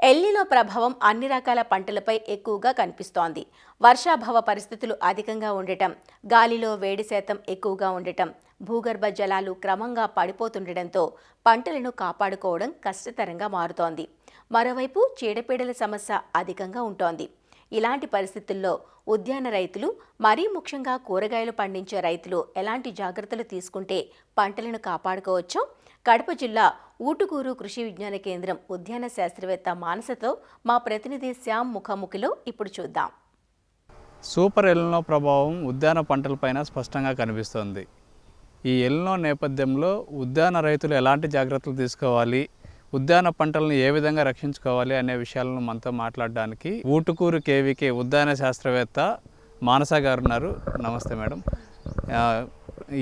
El Niño ప్రభావం అన్ని రకాల పంటలపై ఎక్కువగా కనిపిస్తోంది. వర్షాభావ పరిస్థితులు అధికంగా ఉండటం, గాలిలో వేడి శాతం ఎక్కువగా ఉండటం, భూగర్భ జలాలు క్రమంగా పడిపోతుండటంతో పంటలను కాపాడుకోవడం కష్టతరంగా మారుతోంది. మరోవైపు చీడపీడల సమస్య అధికంగా ఉంటోంది. ఇలాంటి పరిస్థితుల్లో ఉద్యాన రైతులు, మరీ ముఖ్యంగా కూరగాయలు పండించే రైతులు ఎలాంటి జాగ్రత్తలు తీసుకుంటే పంటలను కాపాడుకోవచ్చో కడప జిల్లా ఊటుకూరు కృషి విజ్ఞాన కేంద్రం ఉద్యాన శాస్త్రవేత్త మానసతో మా ప్రతినిధి శ్యామ్ ముఖాముఖిలో ఇప్పుడు చూద్దాం. సూపర్ ఎల్నినో ప్రభావం ఉద్యాన పంటలపైన స్పష్టంగా కనిపిస్తోంది. ఈ ఎల్నినో నేపథ్యంలో ఉద్యాన రైతులు ఎలాంటి జాగ్రత్తలు తీసుకోవాలి, ఉద్యాన పంటలను ఏ విధంగా రక్షించుకోవాలి అనే విషయాలను మనతో మాట్లాడడానికి ఊటుకూరు కేవీకే ఉద్యాన శాస్త్రవేత్త మానస గారు ఉన్నారు. నమస్తే మేడం.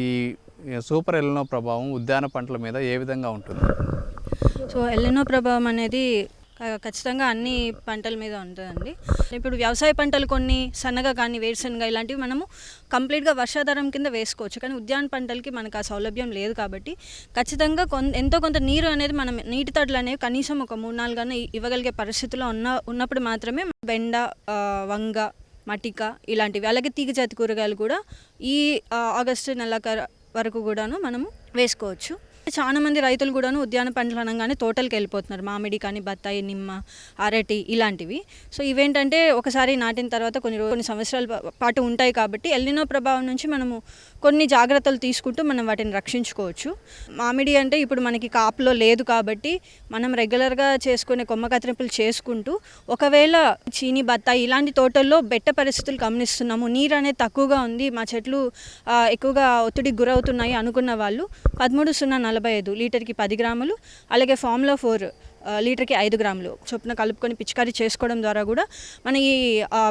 ఈ సూపర్ ఎల్నినో ప్రభావం ఉద్యాన పంటల మీద ఏ విధంగా ఉంటుంది? సో ఎల్నినో ప్రభావం అనేది ఖచ్చితంగా అన్ని పంటల మీద ఉంటుందండి. ఇప్పుడు వ్యవసాయ పంటలు కొన్ని సన్నగా కానీ వేరుశనగ ఇలాంటివి మనము కంప్లీట్గా వర్షాధారం కింద వేసుకోవచ్చు. కానీ ఉద్యాన పంటలకి మనకు ఆ సౌలభ్యం లేదు కాబట్టి ఖచ్చితంగా ఎంతో కొంత నీరు అనేది మనం నీటి తడులు అనేవి కనీసం ఒక 3-4 గన్నా ఇవ్వగలిగే పరిస్థితిలో ఉన్నప్పుడు మాత్రమే బెండ, వంగ, మటిక ఇలాంటివి, అలాగే తీగజాతి కూరగాయలు కూడా ఈ ఆగస్టు నెల వరకు కూడాను మనము వేసుకోవచ్చు. చాలా మంది రైతులు కూడాను ఉద్యాన పంటలు అనగానే తోటలకు వెళ్ళిపోతున్నారు. మామిడి కానీ, బత్తాయి, నిమ్మ, అరటి ఇలాంటివి. సో ఇవేంటంటే ఒకసారి నాటిన తర్వాత కొన్ని సంవత్సరాల పాటు ఉంటాయి కాబట్టి ఎల్నినో ప్రభావం నుంచి మనము కొన్ని జాగ్రత్తలు తీసుకుంటూ మనం వాటిని రక్షించుకోవచ్చు. మామిడి అంటే ఇప్పుడు మనకి కాపులో లేదు కాబట్టి మనం రెగ్యులర్గా చేసుకునే కొమ్మ కత్తిరింపులు చేసుకుంటూ, ఒకవేళ చీని, బత్తాయి ఇలాంటి తోటల్లో బెట్ట పరిస్థితులు గమనిస్తున్నాము, నీరు అనేది తక్కువగా ఉంది, మా చెట్లు ఎక్కువగా ఒత్తిడికి గురవుతున్నాయి అనుకున్న వాళ్ళు 13-0-45 లీటర్కి 10 గ్రాములు, అలాగే ఫార్ములా 4 లీటర్కి 5 గ్రాములు చొప్పున కలుపుకొని పిచికారీ చేసుకోవడం ద్వారా కూడా మన ఈ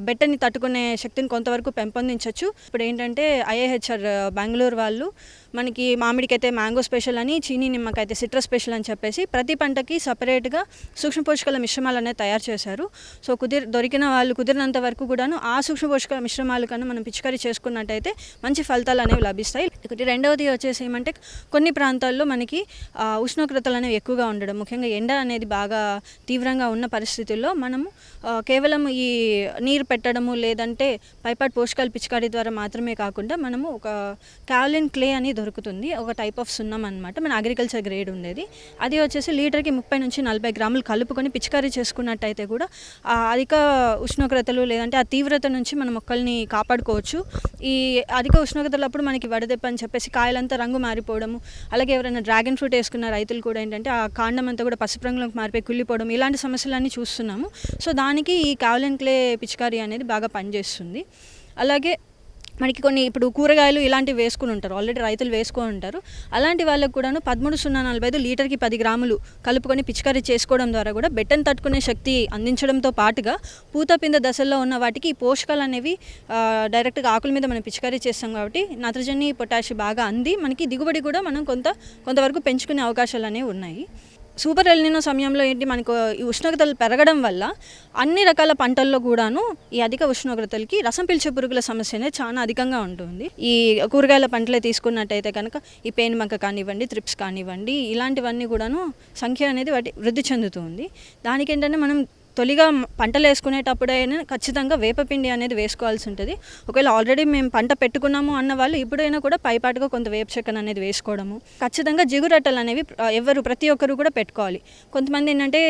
బెట్టని తట్టుకునే శక్తిని కొంతవరకు పెంపొందించవచ్చు. ఇప్పుడు ఏంటంటే IIHR బెంగళూరు వాళ్ళు మనకి మామిడికైతే మ్యాంగో స్పెషల్ అని, చీనీ నిమ్మకైతే సిట్రస్ స్పెషల్ అని చెప్పేసి ప్రతి పంటకి సపరేట్గా సూక్ష్మ పోషకాల మిశ్రమాలు అనేది తయారు చేశారు. సో దొరికిన వాళ్ళు కుదిరినంత వరకు కూడాను ఆ సూక్ష్మ పోషకాల మిశ్రమాలు కన్నా మనం పిచికారీ చేసుకున్నట్టయితే మంచి ఫలితాలు అనేవి లభిస్తాయి. రెండవది వచ్చేసి ఏమంటే కొన్ని ప్రాంతాల్లో మనకి ఉష్ణోగ్రతలు అనేవి ఎక్కువగా ఉండడం, ముఖ్యంగా ఎండ అనేది బాగా తీవ్రంగా ఉన్న పరిస్థితుల్లో మనము కేవలం ఈ నీరు పెట్టడము లేదంటే పైపాటి పోషకాల పిచికారీ ద్వారా మాత్రమే కాకుండా మనము ఒక కావలిన్ క్లే అని దొరుకుతుంది, ఒక టైప్ ఆఫ్ సున్నం అనమాట, మన అగ్రికల్చర్ గ్రేడ్ ఉండేది. అది వచ్చేసి లీటర్కి 30-40 గ్రాములు కలుపుకొని పిచికారీ చేసుకున్నట్టయితే కూడా అధిక ఉష్ణోగ్రతలు లేదంటే ఆ తీవ్రత నుంచి మన మొక్కల్ని కాపాడుకోవచ్చు. ఈ అధిక ఉష్ణోగ్రతలప్పుడు మనకి వడదెబ్బ అని చెప్పేసి కాయలంతా రంగు మారిపోవడము, అలాగే ఎవరైనా డ్రాగన్ ఫ్రూట్ వేసుకున్న రైతులు కూడా ఏంటంటే ఆ కాండం అంతా కూడా పసుపు రంగులోకి మారిపోయి కుళ్ళిపోవడం ఇలాంటి సమస్యలన్నీ చూస్తున్నాము. సో దానికి ఈ కావలిన్ క్లే పిచికారీ అనేది బాగా పనిచేస్తుంది. అలాగే మనకి కొన్ని ఇప్పుడు కూరగాయలు ఇలాంటివి వేసుకుని ఉంటారు, ఆల్రెడీ రైతులు వేసుకొని ఉంటారు. అలాంటి వాళ్ళకు కూడాను 13-0-45 లీటర్కి 10 గ్రాములు కలుపుకొని పిచికారీ చేసుకోవడం ద్వారా కూడా బెట్టను తట్టుకునే శక్తి అందించడంతో పాటుగా పూత పింద దశల్లో ఉన్న వాటికి ఈ పోషకాలు అనేవి డైరెక్ట్గా ఆకుల మీద మనం పిచికారీ చేస్తాం కాబట్టి నత్రజని, పొటాషియం బాగా అంది మనకి దిగుబడి కూడా మనం కొంతవరకు పెంచుకునే అవకాశాలు అనేవి ఉన్నాయి. సూపర్ ఎల్నినో సమయంలో ఏంటి మనకు ఈ ఉష్ణోగ్రతలు పెరగడం వల్ల అన్ని రకాల పంటల్లో కూడాను ఈ అధిక ఉష్ణోగ్రతలకి రసం పీల్చే పురుగుల సమస్య అనేది చాలా అధికంగా ఉంటుంది. ఈ కూరగాయల పంటలే తీసుకున్నట్టయితే కనుక ఈ పేనుబంక కానివ్వండి, త్రిప్స్ కానివ్వండి ఇలాంటివన్నీ కూడాను సంఖ్య అనేది వాటి వృద్ధి చెందుతుంది. దానికి ఏంటంటే మనం తొలిగా పంటలు వేసుకునేటప్పుడైనా ఖచ్చితంగా వేపపిండి అనేది వేసుకోవాల్సి ఉంటుంది. ఒకవేళ ఆల్రెడీ మేము పంట పెట్టుకున్నాము అన్న వాళ్ళు ఇప్పుడైనా కూడా పైపాటుగా కొంత వేప చెక్కను అనేది వేసుకోవడము. ఖచ్చితంగా జిగురట్టలు అనేవి ప్రతి ఒక్కరు కూడా పెట్టుకోవాలి. కొంతమంది ఏంటంటే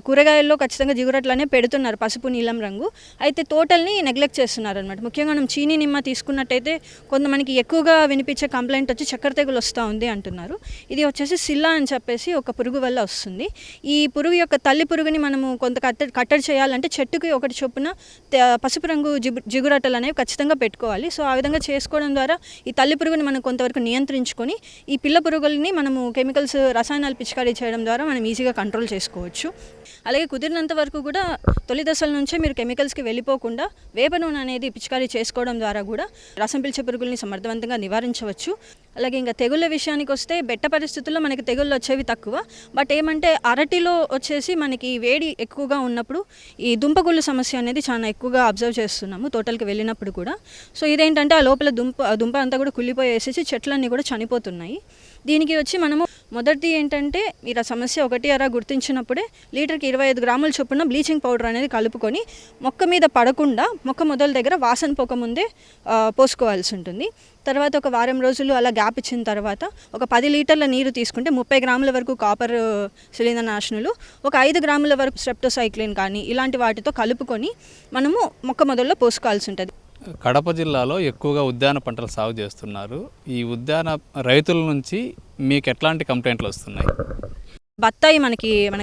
కూరగాయల్లో ఖచ్చితంగా జిగురట్టలు అనేవి పెడుతున్నారు, పసుపు నీలం రంగు, అయితే తోటల్ని నెగ్లెక్ట్ చేస్తున్నారు అనమాట. ముఖ్యంగా మనం చీనీ నిమ్మ తీసుకున్నట్టయితే కొంతమందికి ఎక్కువగా వినిపించే కంప్లైంట్ వచ్చి చక్కెర తెగులు వస్తూ ఉంది అంటున్నారు. ఇది వచ్చేసి సిల్లా అని చెప్పేసి ఒక పురుగు వల్ల వస్తుంది. ఈ పురుగు యొక్క తల్లి పురుగుని మనము కొంత కట్టడి చేయాలంటే చెట్టుకి ఒకటి చొప్పున పసుపు రంగు జిగురట్టలు అనేవి ఖచ్చితంగా పెట్టుకోవాలి. సో ఆ విధంగా చేసుకోవడం ద్వారా ఈ తల్లి పురుగుని మనం కొంతవరకు నియంత్రించుకొని ఈ పిల్ల పురుగుల్ని మనము కెమికల్స్, రసాయనాలు పిచికారీ చేయడం ద్వారా మనం ఈజీగా కంట్రోల్ చేసుకోవచ్చు. అలాగే కుదిరినంత వరకు కూడా తొలి దశల నుంచే మీరు కెమికల్స్కి వెళ్ళిపోకుండా వేప నూనె అనేది పిచికారీ చేసుకోవడం ద్వారా కూడా రసం పీల్చే పురుగుల్ని సమర్థవంతంగా నివారించవచ్చు. అలాగే ఇంకా తెగుళ్ళ విషయానికి వస్తే బెట్ట పరిస్థితుల్లో మనకి తెగుళ్ళు వచ్చేవి తక్కువ. బట్ ఏమంటే అరటిలో వచ్చేసి మనకి వేడి ఎక్కువగా ఉన్నప్పుడు ఈ దుంపగుళ్ళు సమస్య అనేది చాలా ఎక్కువగా అబ్జర్వ్ చేస్తున్నాము తోటలకు వెళ్ళినప్పుడు కూడా. సో ఇదేంటంటే ఆ లోపల దుంప అంతా కూడా కుళ్ళిపోయేసేసి చెట్లన్నీ కూడా చనిపోతున్నాయి. దీనికి వచ్చి మనము మొదటిది ఏంటంటే మీరు ఆ సమస్య ఒకటి అరా గుర్తించినప్పుడే లీటర్కి 25 గ్రాముల చొప్పున బ్లీచింగ్ పౌడర్ అనేది కలుపుకొని మొక్క మీద పడకుండా మొక్క మొదల దగ్గర వాసన పోకముందే పోసుకోవాల్సి ఉంటుంది. తర్వాత ఒక వారం రోజులు అలా గ్యాప్ ఇచ్చిన తర్వాత ఒక 10 లీటర్ల నీరు తీసుకుంటే 30 గ్రాముల వరకు కాపర్ శిలీంద్రనాశనులు, ఒక 5 గ్రాముల వరకు స్ట్రెప్టోసైక్లిన్ కానీ ఇలాంటి వాటితో కలుపుకొని మనము మొక్క మొదల్లో పోసుకోవాల్సి ఉంటుంది. కడప జిల్లాలో ఎక్కువగా ఉద్యాన పంటలు సాగు చేస్తున్నారు. ఈ ఉద్యాన రైతుల నుంచి మీకు ఎట్లాంటి కంప్లైంట్లు వస్తున్నాయి? బత్తాయి మన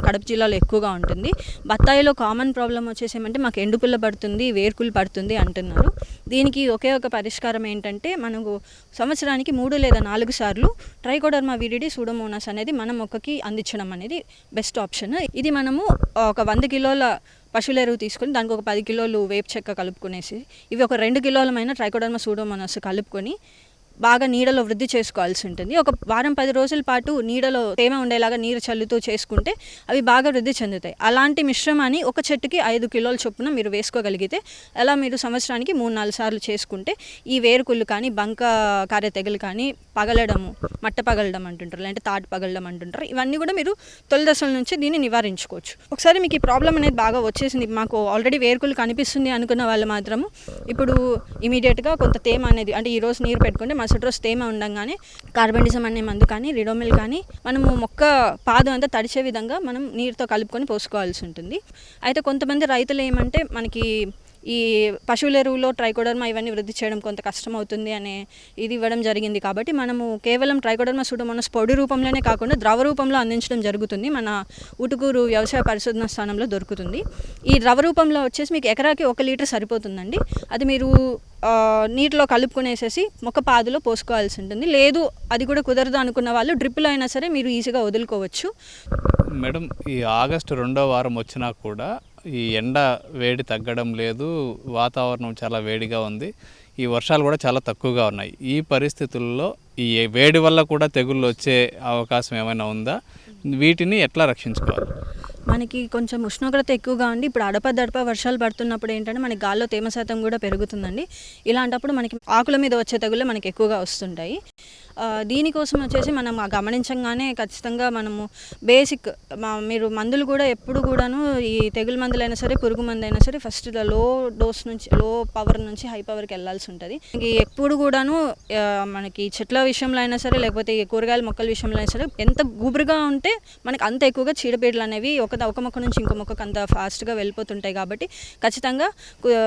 కడప జిల్లాలో ఎక్కువగా ఉంటుంది. బత్తాయిలో కామన్ ప్రాబ్లం వచ్చేసి ఏమంటే మాకు ఎండుపుల్ల పడుతుంది, వేర్కులు పడుతుంది అంటున్నారు. దీనికి ఒకే ఒక పరిష్కారం ఏంటంటే మనకు సంవత్సరానికి 3 లేదా 4 సార్లు ట్రైకోడర్మా విరిడి సూడోమోనాస్ అనేది మన మొక్కకి అందించడం అనేది బెస్ట్ ఆప్షన్. ఇది మనము ఒక 100 కిలోల పశువుల ఎరువు తీసుకొని దానికి ఒక 10 కిలోలు వేప చెక్క కలుపుకునేసి ఇవి ఒక 2 కిలోలమైన ట్రైకోడర్మా సూడోమోనాస్ కలుపుకొని బాగా నీడలో వృద్ధి చేసుకోవాల్సి ఉంటుంది. ఒక వారం 10 రోజుల పాటు నీడలో తేమ ఉండేలాగా నీరు చల్లుతూ చేసుకుంటే అవి బాగా వృద్ధి చెందుతాయి. అలాంటి మిశ్రమాన్ని ఒక చెట్టుకి 5 కిలోల చొప్పున మీరు వేసుకోగలిగితే అలా మీరు సంవత్సరానికి 3-4 సార్లు చేసుకుంటే ఈ వేరుకుళ్ళు కానీ బంక కార్య తెగులు కానీ పగలడము, మట్ట పగలడం అంటుంటారు, లేదంటే తాటి పగలడం అంటుంటారు, ఇవన్నీ కూడా మీరు తొలి దశల నుంచి దీన్ని నివారించుకోవచ్చు. ఒకసారి మీకు ఈ ప్రాబ్లం అనేది బాగా వచ్చేసింది, మాకు ఆల్రెడీ వేరుకులు కనిపిస్తుంది అనుకున్న వాళ్ళు మాత్రము ఇప్పుడు ఇమీడియట్గా కొంత తేమ అనేది అంటే ఈరోజు నీరు పెట్టుకుంటే మరుసటి రోజు తేమ ఉండగానే కార్బెండిజం అనే మందు కానీ రిడోమిల్ కానీ మనము మొక్క పాదం అంతా తడిచే విధంగా మనం నీరుతో కలుపుకొని పోసుకోవాల్సి ఉంటుంది. అయితే కొంతమంది రైతులు ఏమంటే మనకి ఈ పశువుల ఎరువులో ట్రైకోడర్మా ఇవన్నీ వృద్ధి చేయడం కొంత కష్టం అవుతుంది అనే ఇది ఇవ్వడం జరిగింది. కాబట్టి మనము కేవలం ట్రైకోడర్మా సూడోమోనాస్ పొడి రూపంలోనే కాకుండా ద్రవ రూపంలో అందించడం జరుగుతుంది. మన ఊటుకూరు వ్యవసాయ పరిశోధన స్థానంలో దొరుకుతుంది. ఈ ద్రవ రూపంలో వచ్చేసి మీకు ఎకరాకి 1 లీటర్ సరిపోతుందండి. అది మీరు నీటిలో కలుపుకునేసేసి మొక్క పాదులో పోసుకోవాల్సి ఉంటుంది. లేదు అది కూడా కుదరదు అనుకున్న వాళ్ళు డ్రిప్లో అయినా సరే మీరు ఈజీగా వదులుకోవచ్చు. మేడం, ఈ ఆగస్టు 2వ వారం వచ్చినా కూడా ఈ ఎండ వేడి తగ్గడం లేదు, వాతావరణం చాలా వేడిగా ఉంది, ఈ వర్షాలు కూడా చాలా తక్కువగా ఉన్నాయి. ఈ పరిస్థితుల్లో ఈ వేడి వల్ల కూడా తెగుళ్ళు వచ్చే అవకాశం ఏమైనా ఉందా? వీటిని ఎట్లా రక్షించుకోవాలి? మనకి కొంచెం ఉష్ణోగ్రత ఎక్కువగా ఉండి ఇప్పుడు అడపదడప వర్షాలు పడుతున్నప్పుడు ఏంటంటే మనకి గాల్లో తేమ శాతం కూడా పెరుగుతుందండి. ఇలాంటప్పుడు మనకి ఆకుల మీద వచ్చే తెగుళ్ళు మనకి ఎక్కువగా వస్తుంటాయి. దీనికోసం వచ్చేసి మనం గమనించగానే ఖచ్చితంగా మనము బేసిక్ మీరు మందులు కూడా ఎప్పుడు కూడాను ఈ తెగులు మందులైనా సరే పురుగు మందు అయినా సరే ఫస్ట్ లో డోస్ నుంచి లో పవర్ నుంచి హై పవర్కి వెళ్ళాల్సి ఉంటుంది. ఎప్పుడు కూడాను మనకి చెట్ల విషయంలో అయినా సరే లేకపోతే కూరగాయల మొక్కల విషయంలో అయినా సరే ఎంత గుబురుగా ఉంటే మనకు అంత ఎక్కువగా చీడపీడలు అనేవి ఒక మొక్క నుంచి ఇంకో మొక్కకు అంత ఫాస్ట్గా వెళ్ళిపోతుంటాయి. కాబట్టి ఖచ్చితంగా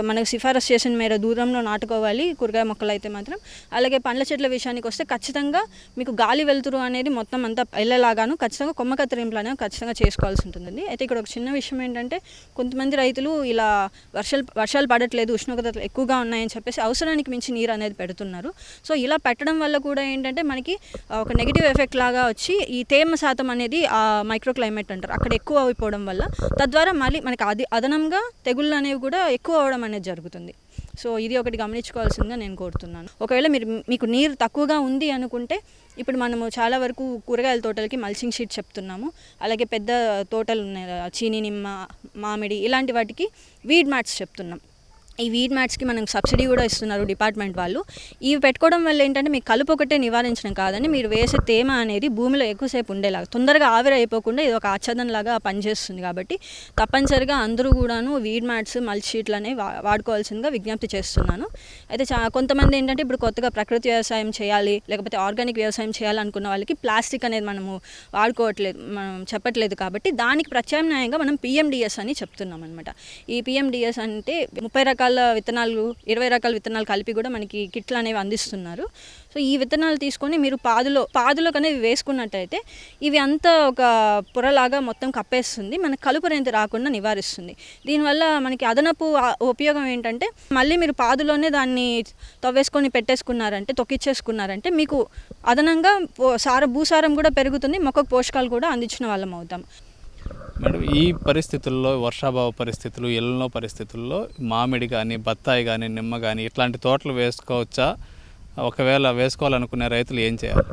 మనకు సిఫారసు చేసిన మేర దూరంలో నాటుకోవాలి కూరగాయ మొక్కలు అయితే మాత్రం. అలాగే పండ్ల చెట్ల విషయానికి వస్తే ఖచ్చితంగా మీకు గాలి వెలుతురు అనేది మొత్తం అంతా వెళ్ళేలాగాను ఖచ్చితంగా కొమ్మ కత్తిరింపులు అనేవి ఖచ్చితంగా చేసుకోవాల్సి ఉంటుంది. అయితే ఇక్కడ ఒక చిన్న విషయం ఏంటంటే కొంతమంది రైతులు ఇలా వర్షాలు పడట్లేదు, ఉష్ణోగ్రతలు ఎక్కువగా ఉన్నాయని చెప్పేసి అవసరానికి మించి నీరు అనేది పెడుతున్నారు. సో ఇలా పెట్టడం వల్ల కూడా ఏంటంటే మనకి ఒక నెగిటివ్ ఎఫెక్ట్ లాగా వచ్చి ఈ తేమ శాతం అనేది ఆ మైక్రో క్లైమేట్ అంటారు అక్కడ ఎక్కువ అయిపోవడం వల్ల తద్వారా మళ్ళీ మనకి అదనంగా తెగుళ్ళు అనేవి కూడా ఎక్కువ అవడం అనేది జరుగుతుంది. సో ఇది ఒకటి గమనించుకోవాల్సిందిగా నేను కోరుతున్నాను. ఒకవేళ మీకు నీరు తక్కువగా ఉంది అనుకుంటే ఇప్పుడు మనము చాలా వరకు కూరగాయల తోటలకి మల్చింగ్ షీట్ చెప్తున్నాము. అలాగే పెద్ద తోటలు ఉన్నాయి, చీని, నిమ్మ, మామిడి ఇలాంటి వాటికి వీడ్ మ్యాట్స్ చెప్తున్నాం. ఈ వీడ్ మ్యాట్స్కి మనకు సబ్సిడీ కూడా ఇస్తున్నారు డిపార్ట్మెంట్ వాళ్ళు. ఇవి పెట్టుకోవడం వల్ల ఏంటంటే మీకు కలుపు ఒకటే నివారించడం కాదండి, మీరు వేసే తేమ అనేది భూమిలో ఎక్కువసేపు ఉండేలాగా తొందరగా ఆవిరి అయిపోకుండా ఇది ఒక ఆచ్ఛాదనలాగా పనిచేస్తుంది. కాబట్టి తప్పనిసరిగా అందరూ కూడాను వీడ్ మ్యాట్స్ మల్చ్ షీట్లు అనేవి వాడుకోవాల్సిందిగా విజ్ఞప్తి చేస్తున్నాను. అయితే కొంతమంది ఏంటంటే ఇప్పుడు కొత్తగా ప్రకృతి వ్యవసాయం చేయాలి లేకపోతే ఆర్గానిక్ వ్యవసాయం చేయాలనుకున్న వాళ్ళకి ప్లాస్టిక్ అనేది మనము మనం చెప్పట్లేదు. కాబట్టి దానికి ప్రత్యామ్నాయంగా మనం PMDS అని చెప్తున్నాం అనమాట. ఈ PMDS అంటే 30 రకాల విత్తనాలు 20 రకాల విత్తనాలు కలిపి కూడా మనకి కిట్లు అనేవి అందిస్తున్నారు. సో ఈ విత్తనాలు తీసుకొని మీరు పాదులో అనేది వేసుకున్నట్టయితే ఇవి అంతా ఒక పొరలాగా మొత్తం కప్పేస్తుంది, మనకి కలుపు అనేది రాకుండా నివారిస్తుంది. దీనివల్ల మనకి అదనపు ఉపయోగం ఏంటంటే మళ్ళీ మీరు పాదులోనే దాన్ని తవ్వేసుకొని పెట్టేసుకున్నారంటే తొక్కిచ్చేసుకున్నారంటే మీకు అదనంగా భూసారం కూడా పెరుగుతుంది, మొక్కకు పోషకాలు కూడా అందించిన వాళ్ళం అవుతాం. మేడం, ఈ పరిస్థితుల్లో వర్షాభావ పరిస్థితులు ఎల్నో పరిస్థితుల్లో మామిడి కానీ బత్తాయి కానీ నిమ్మ కానీ ఇట్లాంటి తోటలు వేసుకోవచ్చా? ఒకవేళ వేసుకోవాలనుకునే రైతులు ఏం చేయాలి?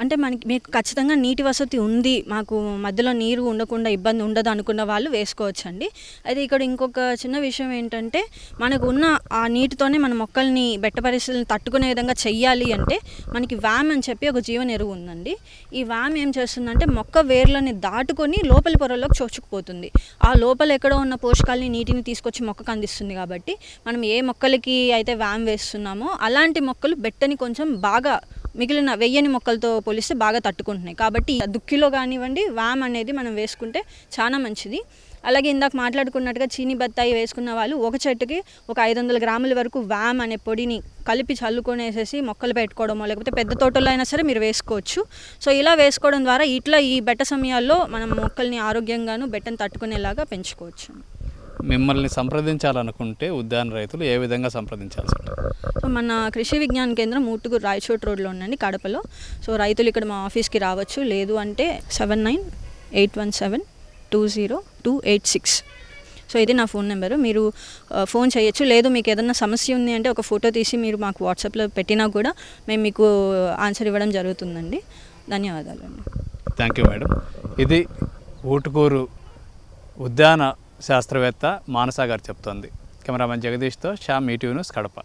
అంటే మీకు ఖచ్చితంగా నీటి వసతి ఉంది, మాకు మధ్యలో నీరు ఉండకుండా ఇబ్బంది ఉండదు అనుకున్న వాళ్ళు వేసుకోవచ్చండి. అయితే ఇక్కడ ఇంకొక చిన్న విషయం ఏంటంటే, మనకు ఉన్న ఆ నీటితోనే మన మొక్కల్ని బెట్ట పరిస్థితులను తట్టుకునే విధంగా చెయ్యాలి అంటే మనకి వ్యామ్ అని చెప్పి ఒక జీవన ఎరువు ఉందండి. ఈ వ్యామ్ ఏం చేస్తుందంటే మొక్క వేర్లని దాటుకొని లోపలి పొరల్లోకి చొచ్చుకుపోతుంది. ఆ లోపల ఎక్కడో ఉన్న పోషకాలని నీటిని తీసుకొచ్చి మొక్కకు అందిస్తుంది. కాబట్టి మనం ఏ మొక్కలకి అయితే వ్యామ్ వేస్తున్నామో అలాంటి మొక్కలు బెట్టని కొంచెం బాగా మిగిలిన వెయ్యని మొక్కలతో పోలిస్తే బాగా తట్టుకుంటున్నాయి. కాబట్టి దుక్కిలో కానివ్వండి వ్యామ్ అనేది మనం వేసుకుంటే చాలా మంచిది. అలాగే ఇందాక మాట్లాడుకున్నట్టుగా చీనీ బత్తాయి వేసుకున్న వాళ్ళు ఒక చెట్టుకి ఒక 500 గ్రాముల వరకు వ్యామ్ అనే పొడిని కలిపి చల్లుకొనేసేసి మొక్కలు పెట్టుకోవడమో లేకపోతే పెద్ద తోటలో అయినా సరే మీరు వేసుకోవచ్చు. సో ఇలా వేసుకోవడం ద్వారా ఇట్లా ఈ బెట్ట సమయాల్లో మనం మొక్కల్ని ఆరోగ్యంగాను బెట్టను తట్టుకునేలాగా పెంచుకోవచ్చు. మిమ్మల్ని సంప్రదించాలనుకుంటే ఉద్యాన రైతులు ఏ విధంగా సంప్రదించాల్సి ఉంటుంది? సో మన కృషి విజ్ఞాన కేంద్రం ఊటుకూరు రాయచోట్ రోడ్లో ఉందండి, కడపలో. సో రైతులు ఇక్కడ మా ఆఫీస్కి రావచ్చు. లేదు అంటే 7981720286. సో ఇది నా ఫోన్ నెంబరు. మీరు ఫోన్ చేయొచ్చు. లేదు మీకు ఏదైనా సమస్య ఉంది అంటే ఒక ఫోటో తీసి మీరు మాకు వాట్సాప్లో పెట్టినా కూడా మేము మీకు ఆన్సర్ ఇవ్వడం జరుగుతుందండి. ధన్యవాదాలండి. Thank you madam. ఇది ఊటుకూరు ఉద్యాన శాస్త్రవేత్త మానస గారు చెప్తోంది. కెమెరామెన్ జగదీష్తో శ్యామ్, ఈటీవీ న్యూస్, కడప.